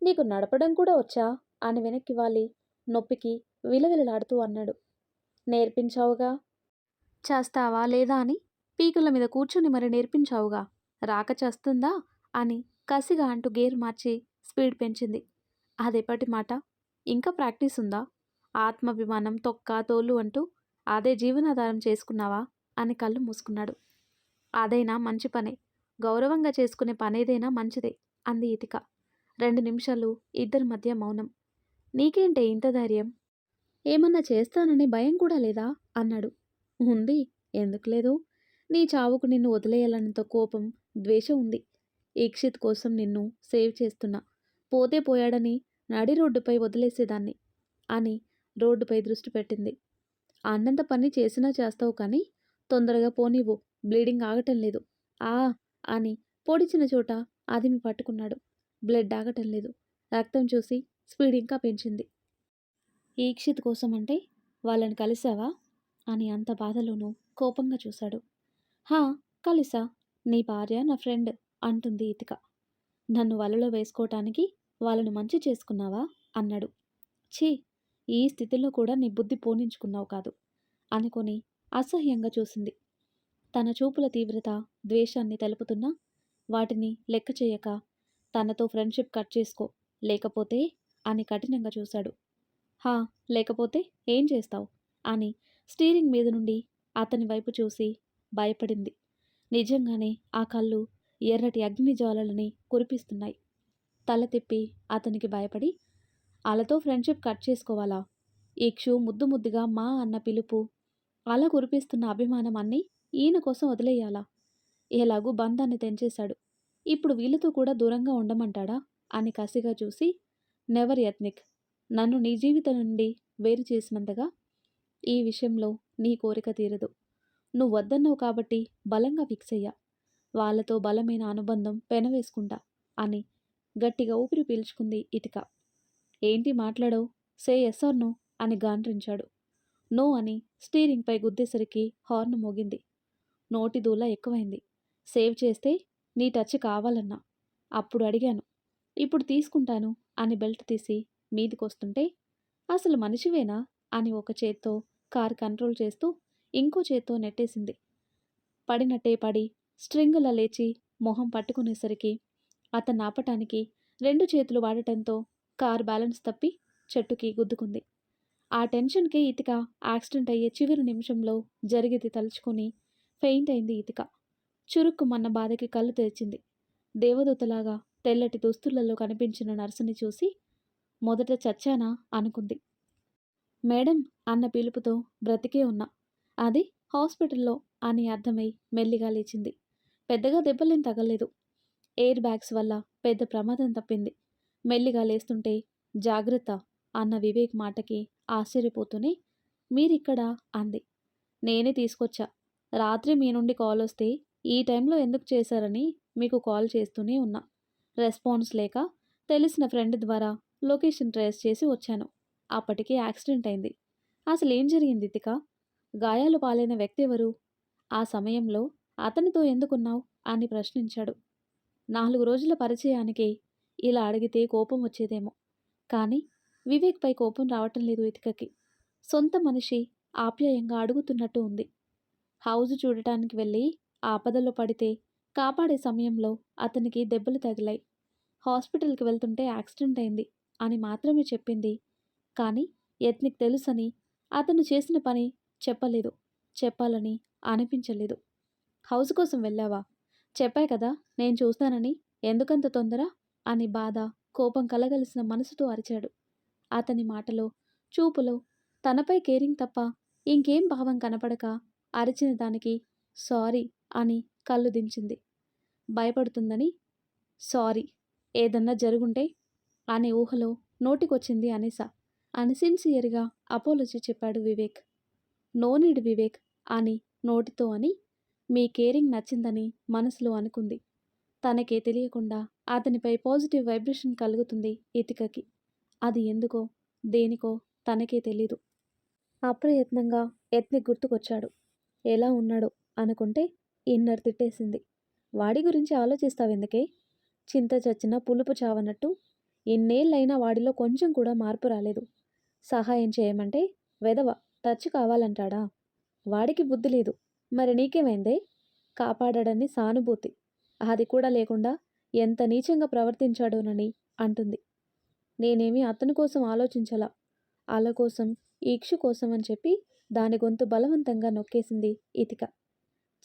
S1: నీకు నడపడం కూడా వచ్చా అని వెనక్కి వాలి నొప్పికి విలవిలలాడుతూ అన్నాడు. నేర్పించావుగా, చేస్తావా లేదా అని పీకుల మీద కూర్చుని మరి నేర్పించావుగా, రాక చేస్తుందా అని కసిగా అంటూ గేర్ మార్చి స్పీడ్ పెంచింది. అదెప్పటి మాట, ఇంకా ప్రాక్టీస్ ఉందా? ఆత్మాభిమానం తొక్క తోలు అంటూ అదే జీవనాధారం చేసుకున్నావా అని కళ్ళు మూసుకున్నాడు. అదైనా మంచి పనే, గౌరవంగా చేసుకునే పనేదైనా మంచిదే అంది ఇతిక. 2 నిమిషాలు ఇద్దరి మధ్య మౌనం. నీకేంటే ఇంత ధైర్యం? ఏమన్నా చేస్తానని భయం కూడా లేదా అన్నాడు. ఉంది, ఎందుకు లేదు? నీ చావుకు నిన్ను వదిలేయాలన్నంత కోపం, ద్వేషం ఉంది. ఈక్షిత్ కోసం నిన్ను సేవ్ చేస్తున్నా, పోతే పోయాడని నడి రోడ్డుపై వదిలేసేదాన్ని అని రోడ్డుపై దృష్టి పెట్టింది. అన్నంత పని చేసినా చేస్తావు కానీ తొందరగా పోనివ్వు, బ్లీడింగ్ ఆగటం లేదు. ఆ అని పొడిచిన చోట అదిమి పట్టుకున్నాడు. బ్లడ్ ఆగటం లేదు. రక్తం చూసి స్పీడ్ ఇంకా పెంచింది. ఈక్షిత్ కోసం అంటే వాళ్ళని కలిసావా అని అంత బాధలోనూ కోపంగా చూశాడు. హా, కలిసా, నీ భార్య నా ఫ్రెండ్ అంటుంది ఇతిక. నన్ను వలలో వేసుకోవటానికి వాళ్ళను మంచి చేసుకున్నావా అన్నాడు. ఛీ, ఈ స్థితిలో కూడా నీ బుద్ధి పోనించుకున్నావు కాదు అనుకొని అసహ్యంగా చూసింది. తన చూపుల తీవ్రత ద్వేషాన్ని తెలుపుతున్నా వాటిని లెక్క చేయక తనతో ఫ్రెండ్షిప్ కట్ చేసుకో, లేకపోతే అని కఠినంగా చూశాడు. హా, లేకపోతే ఏం చేస్తావు అని స్టీరింగ్ మీద నుండి అతని వైపు చూసి భయపడింది. నిజంగానే ఆ కళ్ళు ఎర్రటి అగ్నిజ్వాలలని కురిపిస్తున్నాయి. తల తిప్పి అతనికి భయపడి అలతో ఫ్రెండ్షిప్ కట్ చేసుకోవాలా? ఇక్షు ముద్దు ముద్దుగా మా అన్న పిలుపు, అలా కురిపిస్తున్న అభిమానం అన్నీ ఈయన కోసం వదిలేయాలా? ఎలాగూ బంధాన్ని తెంచేశాడు, ఇప్పుడు వీళ్ళతో కూడా దూరంగా ఉండమంటాడా అని కసిగా చూసి, నెవర్ యత్నిక్, నన్ను నీ జీవితం నుండి వేరు చేసినంతగా ఈ విషయంలో నీ కోరిక తీరదు. నువ్వు వద్దన్నావు కాబట్టి బలంగా ఫిక్స్ అయ్యా, వాళ్ళతో బలమైన అనుబంధం పెనవేసుకుంటా అని గట్టిగా ఊపిరి పీల్చుకుంది ఇతిక. ఏంటి మాట్లాడవు, సే ఎస్ ఆర్ నో అని గాండ్రించాడు. నో అని స్టీరింగ్పై గుద్దేసరికి హార్న్ మోగింది. నోటి దూల ఎక్కువైంది. సేవ్ చేస్తే నీ టచ్ కావాలన్నా, అప్పుడు అడిగాను, ఇప్పుడు తీసుకుంటాను అని బెల్ట్ తీసి మీదికొస్తుంటే అసలు మనిషివేనా అని ఒక చేత్తో కారు కంట్రోల్ చేస్తూ ఇంకో చేత్తో నెట్టేసింది. పడినట్టే పడి స్ట్రింగులా లేచి మొహం పట్టుకునేసరికి అతన్ని ఆపటానికి 2 చేతులు వాడటంతో కారు బ్యాలెన్స్ తప్పి చెట్టుకి గుద్దుకుంది. ఆ టెన్షన్కి ఇతిక యాక్సిడెంట్ అయ్యే చివరి నిమిషంలో జరిగేది తలుచుకొని ఫెయింట్ అయింది ఇతిక. చురుక్కుమన్న బాధకి కళ్ళు తెరిచింది. దేవదూతలాగా తెల్లటి దుస్తులలో కనిపించిన నర్సుని చూసి మొదట చచ్చానా అనుకుంది. మేడం అన్న పిలుపుతో బ్రతికే ఉన్నా, అది హాస్పిటల్లో అని అర్థమై మెల్లిగా లేచింది. పెద్దగా దెబ్బలేం తగల్లేదు. ఎయిర్ బ్యాగ్స్ వల్ల పెద్ద ప్రమాదం తప్పింది. మెల్లిగా లేస్తుంటే జాగ్రత్త అన్న వివేక్ మాటకి ఆశ్చర్యపోతూనే మీరిక్కడా అంది. నేనే తీసుకొచ్చా. రాత్రి మీ నుండి కాలొస్తే ఈ టైంలో ఎందుకు చేశారని మీకు కాల్ చేస్తూనే ఉన్నా. రెస్పాన్స్ లేక తెలిసిన ఫ్రెండ్ ద్వారా లొకేషన్ ట్రేస్ చేసి వచ్చాను. అప్పటికి యాక్సిడెంట్ అయింది. అసలేం జరిగింది ఇతిక? గాయాలు పాలైన వ్యక్తి ఎవరు? ఆ సమయంలో అతనితో ఎందుకున్నావు అని ప్రశ్నించాడు. 4 రోజుల పరిచయానికి ఇలా అడిగితే కోపం వచ్చేదేమో. కానీ వివేక్పై కోపం రావటం లేదు ఇతికకి. సొంత మనిషి ఆప్యాయంగా అడుగుతున్నట్టు ఉంది. హౌజు చూడటానికి వెళ్ళి ఆపదలో పడితే కాపాడే సమయంలో అతనికి దెబ్బలు తగిలాయి. హాస్పిటల్కి వెళ్తుంటే యాక్సిడెంట్ అయింది అని మాత్రమే చెప్పింది. కానీ యత్నికి తెలుసని అతను చేసిన పని చెప్పలేదు. చెప్పాలని అనిపించలేదు. హౌస్ కోసం వెళ్ళావా? చెప్పా కదా నేను చూస్తానని. ఎందుకంత తొందర అని బాధ, కోపం కలగలిసిన మనసుతో అరిచాడు. అతని మాటలో, చూపులో తనపై కేరింగ్ తప్ప ఇంకేం భావం కనపడక అరిచిన దానికి సారీ అని కళ్ళు దించింది. భయపడుతుందని సారీ, ఏదన్నా జరుగుంటే అనే ఊహలో నోటికొచ్చింది అనేస అని సిన్సియర్గా అపోలజీ చెప్పాడు వివేక్. నో నీడ్ వివేక్ అని నోటితో అని మీ కేరింగ్ నచ్చిందని మనసులో అనుకుంది. తనకే తెలియకుండా అతనిపై పాజిటివ్ వైబ్రేషన్ కలుగుతుంది ఇతికకి. అది ఎందుకో దేనికో తనకే తెలీదు. అప్రయత్నంగా యత్ని గుర్తుకొచ్చాడు. ఎలా ఉన్నాడో అనుకుంటే ఇన్నర్ తిట్టేసింది. వాడి గురించి ఆలోచిస్తావెందుకే? చింత చచ్చిన పులుపు చావనట్టు ఇన్నేళ్ళైనా వాడిలో కొంచెం కూడా మార్పు రాలేదు. సహాయం చేయమంటే వెధవ టచ్ కావాలంటాడా? వాడికి బుద్ధి లేదు. మరి నీకేమైందే? కాపాడాడని సానుభూతి. అది కూడా లేకుండా ఎంత నీచంగా ప్రవర్తించాడోనని అంటుంది. నేనేమీ అతని కోసం ఆలోచించలా. అల కోసం, ఈక్షు కోసం అని చెప్పి దాని గొంతు బలవంతంగా నొక్కేసింది ఇతిక.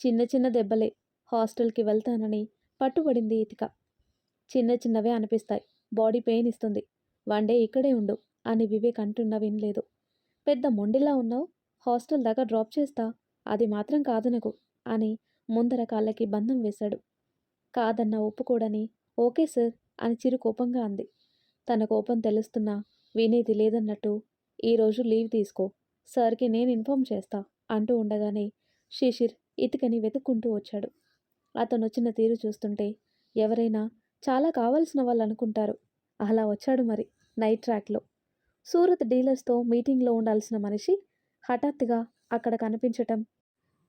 S1: చిన్న చిన్న దెబ్బలే. హాస్టల్కి వెళ్తానని పట్టుబడింది ఇతిక. చిన్న చిన్నవే అనిపిస్తాయి. బాడీ పెయిన్ ఇస్తుంది. వన్ డే ఇక్కడే ఉండు అని వివేక్ అంటున్నా వినలేదు. పెద్ద మొండిలా ఉన్నావు. హాస్టల్ దాకా డ్రాప్ చేస్తా. అది మాత్రం కాదనకు అని ముందర కాళ్ళకి బంధం వేశాడు. కాదన్నా ఒప్పుకోడని ఓకే సార్ అని చిరు కోపంగా అంది. తన కోపం తెలుస్తున్నా వినేది లేదన్నట్టు ఈరోజు లీవ్ తీసుకో, సార్కి నేను ఇన్ఫార్మ్ చేస్తా అంటూ ఉండగానే శిశిర్ ఇతికని వెతుక్కుంటూ వచ్చాడు. అతను వచ్చిన తీరు చూస్తుంటే ఎవరైనా చాలా కావాల్సిన వాళ్ళు అనుకుంటారు. అలా వచ్చాడు మరి నైట్ ట్రాక్లో. సూరత్ డీలర్స్తో మీటింగ్లో ఉండాల్సిన మనిషి హఠాత్తుగా అక్కడ కనిపించటం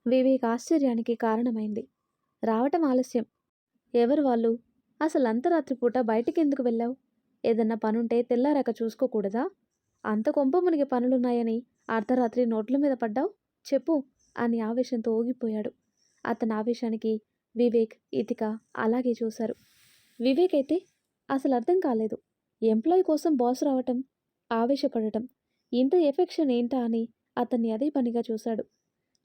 S1: వివేక్ ఆశ్చర్యానికి కారణమైంది. రావటం ఆలస్యం. ఎవరు వాళ్ళు? అసలు అంతరాత్రి పూట బయటికెందుకు వెళ్ళావు? ఏదన్నా పనుంటే తెల్లారాక చూసుకోకూడదా? అంత కొంప మునిగి పనులున్నాయని అర్ధరాత్రి నోట్ల మీద పడ్డావు? చెప్పు అని ఆవేశంతో ఊగిపోయాడు. అతని ఆవేశానికి వివేక్, ఇతిక అలాగే చూశారు. వివేక్ అయితే అసలు అర్థం కాలేదు. ఎంప్లాయీ కోసం బాస్ రావటం, ఆవేశపడటం, ఇంత ఎఫెక్షన్ ఏంటా అని అతన్ని అదే పనిగా చూశాడు.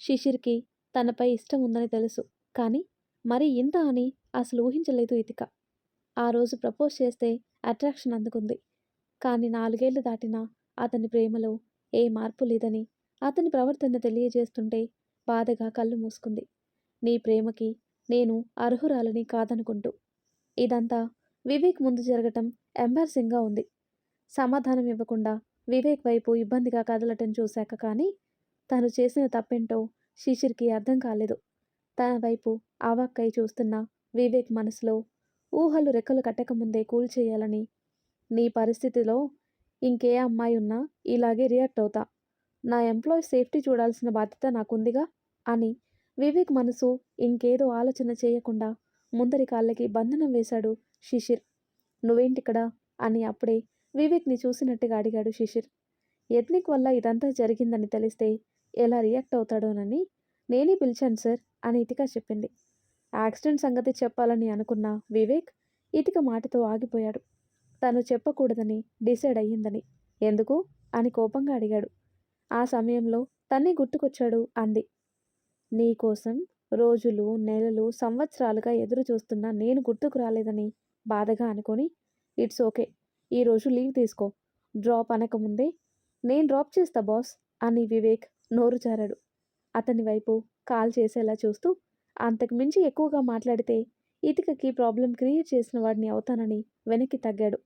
S1: శిశిర్కి తనపై ఇష్టం ఉందని తెలుసు. కానీ మరి ఇంత అని అసలు ఊహించలేదు ఇతిక. ఆ రోజు ప్రపోజ్ చేస్తే అట్రాక్షన్ అందుకుంది. కానీ 4 ఏళ్లు దాటినా అతని ప్రేమలో ఏ మార్పు లేదని అతని ప్రవర్తన తెలియజేస్తుంటే బాధగా కళ్ళు మూసుకుంది. నీ ప్రేమకి నేను అర్హురాలని కాదనుకుంటూ. ఇదంతా వివేక్ ముందు జరగటం ఎంబారసింగ్గా ఉంది. సమాధానం ఇవ్వకుండా వివేక్ వైపు ఇబ్బందిగా కదలటం చూశాక కానీ తను చేసిన తప్పేంటో శిశిర్కి అర్థం కాలేదు. తన వైపు అవాక్కై చూస్తున్న వివేక్ మనసులో ఊహలు రెక్కలు కట్టకముందే కూల్చేయాలని, నీ పరిస్థితిలో ఇంకే అమ్మాయి ఉన్నా ఇలాగే రియాక్ట్ అవుతా. నా ఎంప్లాయీ సేఫ్టీ చూడాల్సిన బాధ్యత నాకుందిగా అని వివేక్ మనసు ఇంకేదో ఆలోచన చేయకుండా ముందరి కాళ్ళకి బంధనం వేశాడు శిశిర్. నువ్వేంటిక్కడ అని అప్పుడే వివేక్ని చూసినట్టుగా అడిగాడు శిశిర్. యత్నిక్ వల్ల ఇదంతా జరిగిందని తెలిస్తే ఎలా రియాక్ట్ అవుతాడోనని నేనే పిలిచాను సార్ అని ఇతిక చెప్పింది. యాక్సిడెంట్ సంగతి చెప్పాలని అనుకున్న వివేక్ ఇతిక మాటతో ఆగిపోయాడు. తను చెప్పకూడదని డిసైడ్ అయ్యిందని. ఎందుకు అని కోపంగా అడిగాడు. ఆ సమయంలో తనే గుర్తుకొచ్చాడు అంది. నీకోసం రోజులు, నెలలు, సంవత్సరాలుగా ఎదురు చూస్తున్న నేను గుర్తుకు రాలేదని బాధగా అనుకొని ఇట్స్ ఓకే, ఈరోజు లీవ్ తీసుకో, డ్రాప్ అనకముందే నేను డ్రాప్ చేస్తా బాస్ అని వివేక్ నోరు జారాడు. అతని వైపు కాల్ చేసేలా చూస్తూ అంతకు మించి ఎక్కువగా మాట్లాడితే ఇతికకి ప్రాబ్లం క్రియేట్ చేసిన వాడిని అవుతానని వెనక్కి తగ్గాడు.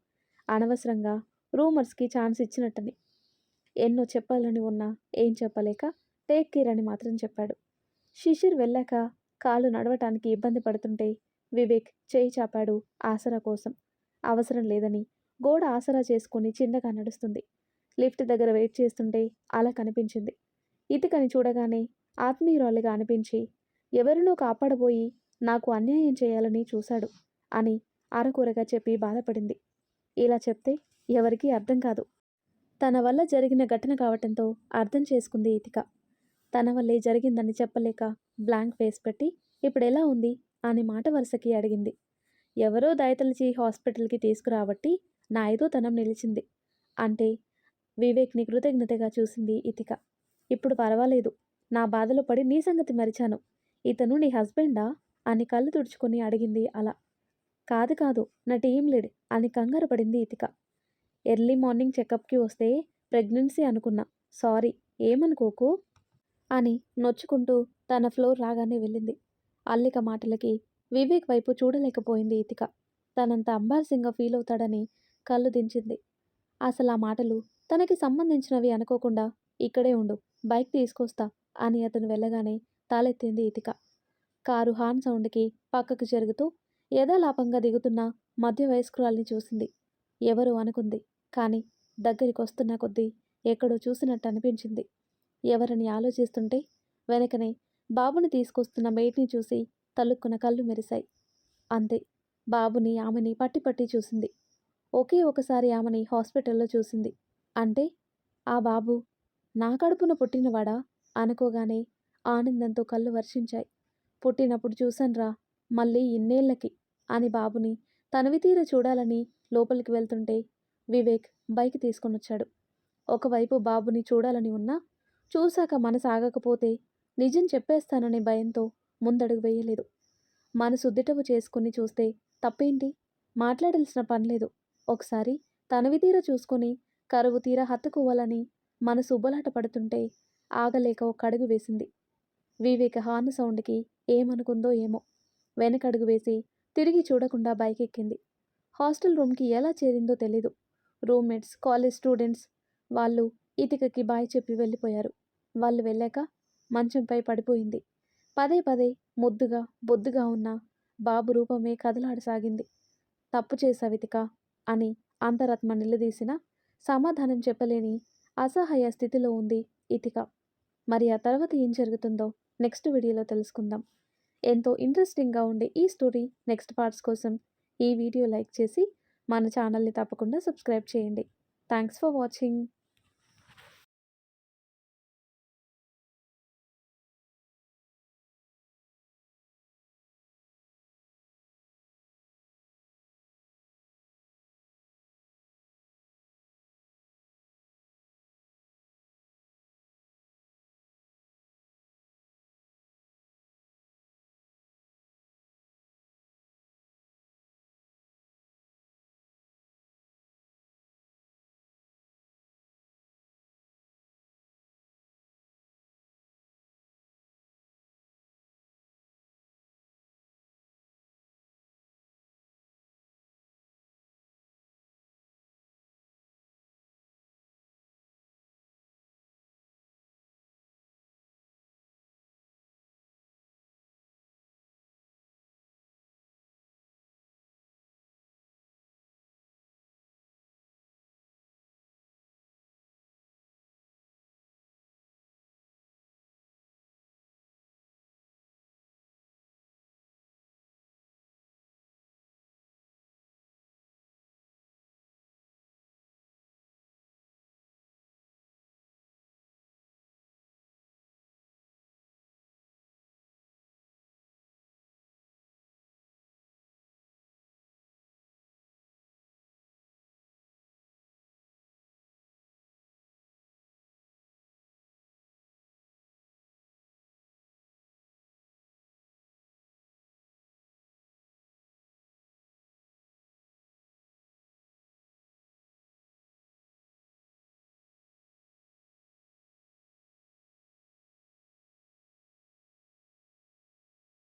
S1: అనవసరంగా రూమర్స్‌కి ఛాన్స్ ఇచ్చినట్టని. ఎన్నో చెప్పాలని ఉన్నా ఏం చెప్పలేక టేక్ కేర్ అని మాత్రం చెప్పాడు. శిశిర్ వెళ్ళాక కాలు నడవటానికి ఇబ్బంది పడుతుంటే వివేక్ చేయి చాపాడు ఆసరా కోసం. అవసరం లేదని గోడ ఆసరా చేసుకుని చిన్నగా నడుస్తుంది. లిఫ్ట్ దగ్గర వెయిట్ చేస్తుంటే అలా కనిపించింది. ఇతికని చూడగానే ఆత్మీయురాలిగా అనిపించి ఎవరినో కాపాడబోయి నాకు అన్యాయం చేయాలని చూశాడు అని అరకొరగా చెప్పి బాధపడింది. ఇలా చెప్తే ఎవరికీ అర్థం కాదు. తన వల్ల జరిగిన ఘటన కావటంతో అర్థం చేసుకుంది ఇతిక. తన వల్లే జరిగిందని చెప్పలేక బ్లాంక్ ఫేస్ పెట్టి ఇప్పుడెలా ఉంది అని మాట వరుసకి అడిగింది. ఎవరో దయతలిచి హాస్పిటల్కి తీసుకురాబట్టి నా ఐదోతనం నిలిచింది అంటే వివేక్ని కృతజ్ఞతగా చూసింది ఇతిక. ఇప్పుడు పర్వాలేదు, నా బాధలో పడి నీ సంగతి మరిచాను. ఇతను నీ హస్బెండా అని కళ్ళు తుడుచుకొని అడిగింది అలా. కాదు కాదు, నా టీం లీడ్ అని కంగారు పడింది ఇతిక. ఎర్లీ మార్నింగ్ చెకప్కి వస్తే ప్రెగ్నెన్సీ అనుకున్నా, సారీ ఏమనుకోకు అని నొచ్చుకుంటూ తన ఫ్లోర్ రాగానే వెళ్ళింది. అల్లిక మాటలకి వివేక్ వైపు చూడలేకపోయింది ఇతిక. తనంత అంబార్సింగ్గా ఫీల్ అవుతాడని కళ్ళు దించింది. అసలు ఆ మాటలు తనకి సంబంధించినవి అనుకోకుండా ఇక్కడే ఉండు, బైక్ తీసుకొస్తా అని అతను వెళ్ళగానే తాళెత్తింది ఇతిక. కారు హార్న్ సౌండ్కి పక్కకు జరుగుతూ యథాలాపంగా దిగుతున్న మధ్య వయస్కురాల్ని చూసింది. ఎవరు అనుకుంది, కానీ దగ్గరికొస్తున్న కొద్దీ ఎక్కడో చూసినట్టు అనిపించింది. ఎవరని ఆలోచిస్తుంటే వెనకనే బాబుని తీసుకొస్తున్న మెయిడ్ని చూసి తలుక్కున కళ్ళు మెరిశాయి. అంతే, బాబుని ఆమెని పట్టి పట్టి చూసింది. ఒకే ఒకసారి ఆమెని హాస్పిటల్లో చూసింది. అంటే ఆ బాబు నా కడుపున పుట్టినవాడా అనుకోగానే ఆనందంతో కళ్ళు వర్షించాయి. పుట్టినప్పుడు చూశాన్రా, మళ్ళీ ఇన్నేళ్లకి అని బాబుని తనివి తీర చూడాలని లోపలికి వెళ్తుంటే వివేక్ బైక్ తీసుకొనొచ్చాడు. ఒకవైపు బాబుని చూడాలని ఉన్నా చూశాక మనసు ఆగకపోతే నిజం చెప్పేస్తాననే భయంతో ముందడుగు వేయలేదు. మనసు దిటవు చేసుకుని చూస్తే తప్పేంటి, మాట్లాడాల్సిన పనిలేదు. ఒకసారి తనివి తీర చూసుకొని కరువు తీర హత్తుకోవాలని మనసు ఉబ్బలాట పడుతుంటే ఆగలేక ఒక అడుగు వేసింది. వివేక హార్న్ సౌండ్కి ఏమనుకుందో ఏమో వెనకడుగు వేసి తిరిగి చూడకుండా బైక్ ఎక్కింది. హాస్టల్ రూమ్కి ఎలా చేరిందో తెలీదు. రూమ్మేట్స్, కాలేజ్ స్టూడెంట్స్ వాళ్ళు ఇతికకి బాయ్ చెప్పి వెళ్ళిపోయారు. వాళ్ళు వెళ్ళాక మంచంపై పడిపోయింది. పదే పదే ముద్దుగా బొద్దుగా ఉన్న బాబు రూపమే కదలాడసాగింది. తప్పు చేశావితిక అని అంతరాత్మ నిలదీసినా సమాధానం చెప్పలేని అసహాయ స్థితిలో ఉంది ఇతిక. మరి ఆ తర్వాత ఏం జరుగుతుందో నెక్స్ట్ వీడియోలో తెలుసుకుందాం. ఎంతో ఇంట్రెస్టింగ్గా ఉండే ఈ స్టోరీ నెక్స్ట్ పార్ట్స్ కోసం ఈ వీడియో లైక్ చేసి మన ఛానల్ని తప్పకుండా సబ్స్క్రైబ్ చేయండి. Thanks for watching.